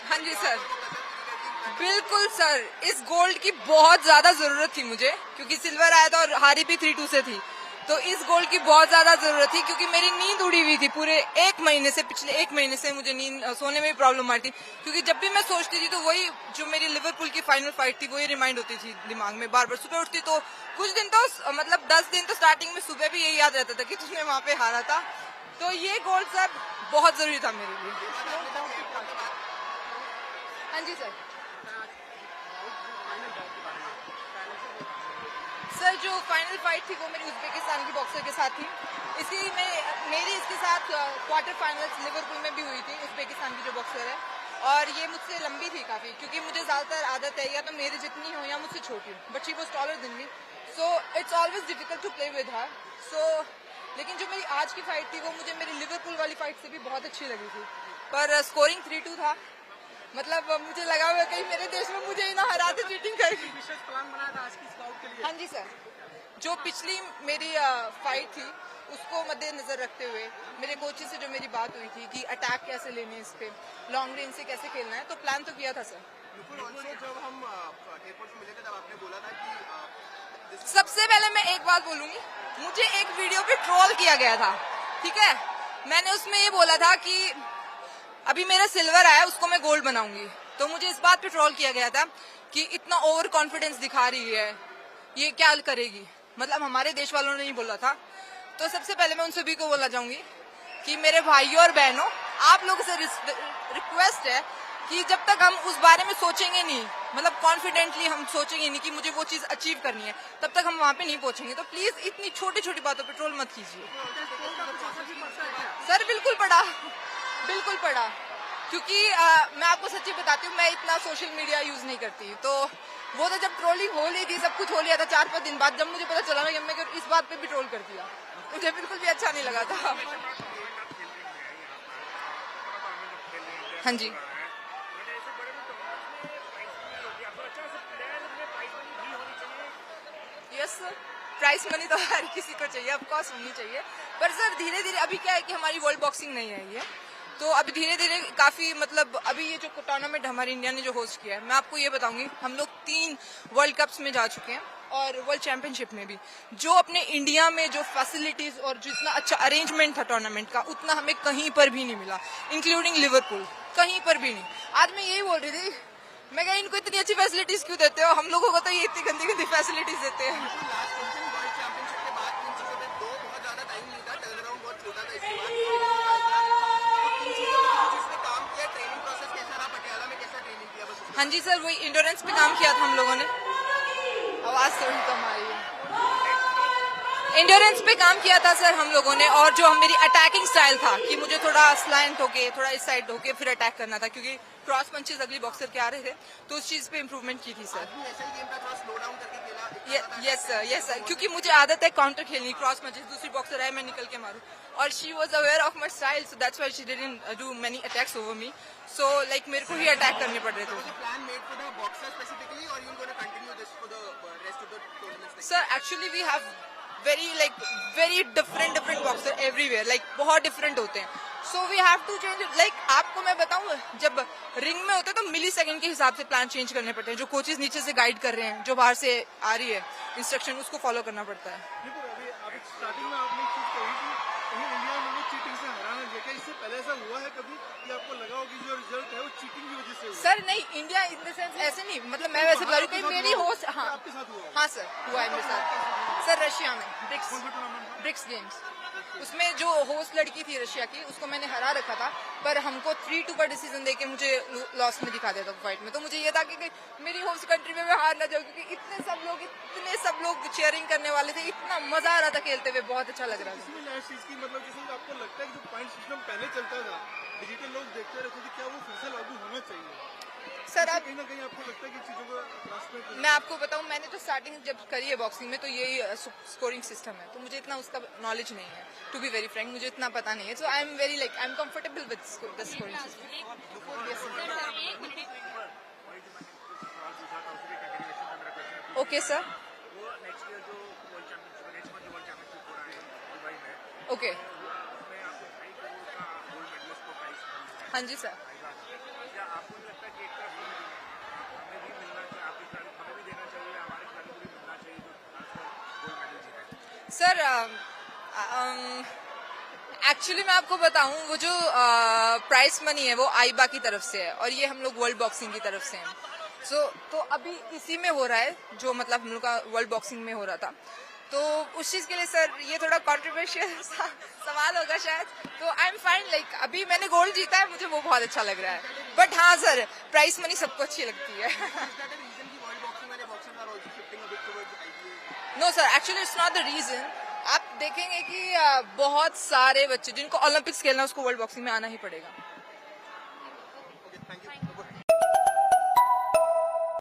हाँ जी सर, बिल्कुल सर, इस गोल्ड की बहुत ज्यादा जरूरत थी मुझे, क्योंकि सिल्वर आया था और हारी भी 3-2 से थी। तो इस गोल्ड की बहुत ज्यादा जरूरत थी, क्योंकि मेरी नींद उड़ी हुई थी पूरे एक महीने से। पिछले एक महीने से मुझे नींद सोने में भी प्रॉब्लम आ रही थी, क्योंकि जब भी मैं सोचती थी तो वही जो मेरी लिवरपूल की फाइनल फाइट थी वही रिमाइंड होती थी दिमाग में बार बार। सुबह उठती तो कुछ दिन तो मतलब 10 दिन तो स्टार्टिंग में सुबह भी यही याद रहता था कि तुमने वहां पे हारा था। तो ये गोल्ड सर बहुत जरूरी था मेरे लिए। हाँ जी सर। सर जो फाइनल फाइट थी वो मेरी उज्बेकिस्तान की बॉक्सर के साथ थी। मेरी इसके साथ क्वार्टर फाइनल्स लिवरपूल में भी हुई थी, उज्बेकिस्तान की जो बॉक्सर है। और ये मुझसे लंबी थी काफी, क्योंकि मुझे ज्यादातर आदत है या तो मेरे जितनी हो या मुझसे छोटी हो, but she was taller than me, so it's always difficult to play with her. So लेकिन जो मेरी आज की फाइट थी वो मुझे मेरी लिवरपूल वाली फाइट से भी बहुत अच्छी लगी थी। पर स्कोरिंग 3-2 था, मतलब मुझे लगा हुआ कहीं मेरे देश में मुझे ही ना हरा दे चीटिंग करके। विशेष प्लान बनाया था आज की स्काउट के लिए। हाँ जी सर, जो पिछली मेरी फाइट थी उसको मद्देनजर रखते हुए मेरे कोचेस से जो मेरी बात हुई थी कि अटैक कैसे लेने इस पे, लॉन्ग रेंज से कैसे खेलना है, तो प्लान तो किया था सर। जब हम एयरपोर्ट में मिले थे तब आपने बोला था कि सबसे पहले मैं एक बात बोलूंगी, मुझे एक वीडियो पे ट्रोल किया गया था, ठीक है। मैंने उसमें ये बोला था कि अभी मेरा सिल्वर आया उसको मैं गोल्ड बनाऊंगी, तो मुझे इस बात पे ट्रोल किया गया था कि इतना ओवर कॉन्फिडेंस दिखा रही है, ये क्या करेगी, मतलब हमारे देश वालों ने नहीं बोला था। तो सबसे पहले मैं उन सभी को बोलना चाहूंगी कि मेरे भाइयों और बहनों, आप लोगों से रिक्वेस्ट है कि जब तक हम उस बारे में सोचेंगे नहीं, मतलब कॉन्फिडेंटली हम सोचेंगे नहीं कि मुझे वो चीज अचीव करनी है, तब तक हम वहां पे नहीं पहुंचेंगे। तो प्लीज इतनी छोटी छोटी बातों पे ट्रोल मत कीजिए। सर बिल्कुल पढ़ा, बिल्कुल पढ़ा, क्योंकि मैं आपको सच्ची बताती हूँ, मैं इतना सोशल मीडिया यूज नहीं करती। तो वो तो जब ट्रोलिंग हो ली थी, सब कुछ हो लिया था, 4-5 दिन बाद जब मुझे पता चला ना कि मैं इस बात पे भी ट्रोल कर दिया, मुझे बिल्कुल भी अच्छा नहीं लगा था। हाँ जी यस सर, प्राइस मनी तो हर किसी को चाहिए, ऑफ कोर्स होनी चाहिए। पर सर धीरे धीरे अभी क्या है कि हमारी वर्ल्ड बॉक्सिंग नहीं आई है, तो अभी धीरे धीरे काफी, मतलब अभी ये जो टूर्नामेंट हमारी इंडिया ने जो होस्ट किया है, मैं आपको ये बताऊंगी, हम लोग 3 वर्ल्ड कप्स में जा चुके हैं और वर्ल्ड चैंपियनशिप में भी। जो अपने इंडिया में जो फैसिलिटीज और जितना अच्छा अरेंजमेंट था टूर्नामेंट का, उतना हमें कहीं पर भी नहीं मिला, इंक्लूडिंग लिवरपूल, कहीं पर भी नहीं। आज मैं यही बोल रही थी, मैं कहा इनको इतनी अच्छी फैसिलिटीज क्यों देते हो, हम लोगों को तो ये इतनी गंदी गंदी फैसिलिटीज देते हैं। हाँ जी सर, वही इंडोरेंस पे काम किया था हम लोगों ने। आवाज थोड़ी कम आ रही है। इंडोरेंस पे काम किया था सर हम लोगों ने, और जो मेरी अटैकिंग स्टाइल था कि मुझे थोड़ा स्लैंट होके, थोड़ा इस साइड होके फिर अटैक करना था, क्योंकि क्रॉस पंचेस अगली बॉक्सर के आ रहे थे, तो उस चीज पे इम्प्रूवमेंट की थी sir. Yes sir, yes sir, क्योंकि मुझे आदत है काउंटर खेलनी, क्रॉस पंचेस, दूसरी बॉक्सर आए मैं निकल के मारूं, और she was aware of my style, so that's why she didn't do many attacks over me. So like मेरे को ही अटैक करने पड़ रहे थे। Sir actually we have very different boxer everywhere, like बहुत डिफरेंट होते हैं, so we have to change, like आपको मैं बताऊं, जब रिंग में होते हैं तो मिली सेकंड के हिसाब से प्लान चेंज करने पड़ते हैं, जो कोचेस नीचे से गाइड कर रहे हैं, जो बाहर से आ रही है इंस्ट्रक्शन, उसको फॉलो करना पड़ता है। स्टार्टिंग में आपने चीज कही कि कहीं इंडिया में लोग चीटिंग से हैरान है, लेकिन इससे पहले ऐसा हुआ है कभी कि आपको लगा हो कि जो रिजल्ट है वो चीटिंग की वजह से हुआ? सर नहीं, इंडिया इन द सेंस ऐसे नहीं, मतलब मैं वैसे बता रही हूँ, मेरी होस्ट, हाँ आपके साथ हुआ? हाँ सर हुआ है मेरे साथ सर, रशिया में ब्रिक्स गेम्स, उसमें जो होस्ट लड़की थी रशिया की, उसको मैंने हरा रखा था, पर हमको 3-2 का डिसीजन देके मुझे लॉस में दिखा दिया था फाइट में। तो मुझे ये था कि मेरी होस्ट कंट्री में मैं हार ना जाऊँ, क्योंकि इतने सब लोग चीयरिंग करने वाले थे, इतना मजा आ रहा था खेलते हुए, बहुत अच्छा लग रहा था। मतलब जैसे आपको लगता है कि जो पॉइंट सिस्टम पहले चलता था, डिजिटल लोग देखते रहते थे, क्या वो फिर से लागू होना चाहिए? सर आप कहीं ना कहीं आपको लगता है कि चीजों को मैं आपको बताऊं, मैंने तो स्टार्टिंग जब करी है बॉक्सिंग में, तो यही स्कोरिंग सिस्टम है, तो मुझे इतना उसका नॉलेज नहीं है, टू बी वेरी फ्रैंक, मुझे इतना पता नहीं है, so I am very I am comfortable with the scoring system. Okay sir, okay हाँ जी सर। क्या आपको नहीं लगता कि एक तरफ हमें भी मिलना चाहिए, आपके खिलाड़ी हमें भी देना चाहिए, हमारे खिलाड़ी को भी मिलना चाहिए जो आजकल गोल्ड मेडल जीते? सर एक्चुअली मैं आपको बताऊं, वो जो प्राइस मनी है वो आईबा की तरफ से है और ये हम लोग वर्ल्ड बॉक्सिंग की तरफ से हैं। तो अभी इसी में हो रहा है जो मतलब हम लोग का वर्ल्ड बॉक्सिंग में हो रहा था, तो उस चीज के लिए सर ये थोड़ा कंट्रोवर्शियल सवाल होगा शायद। तो आई एम फाइन, लाइक अभी मैंने गोल्ड जीता है, मुझे वो बहुत अच्छा लग रहा है। बट हाँ सर, प्राइस मनी सबको अच्छी लगती है। No sir, actually it's not the reason. आप देखेंगे कि बहुत सारे बच्चे जिनको ओलंपिक्स खेलना है उसको वर्ल्ड बॉक्सिंग में आना ही पड़ेगा।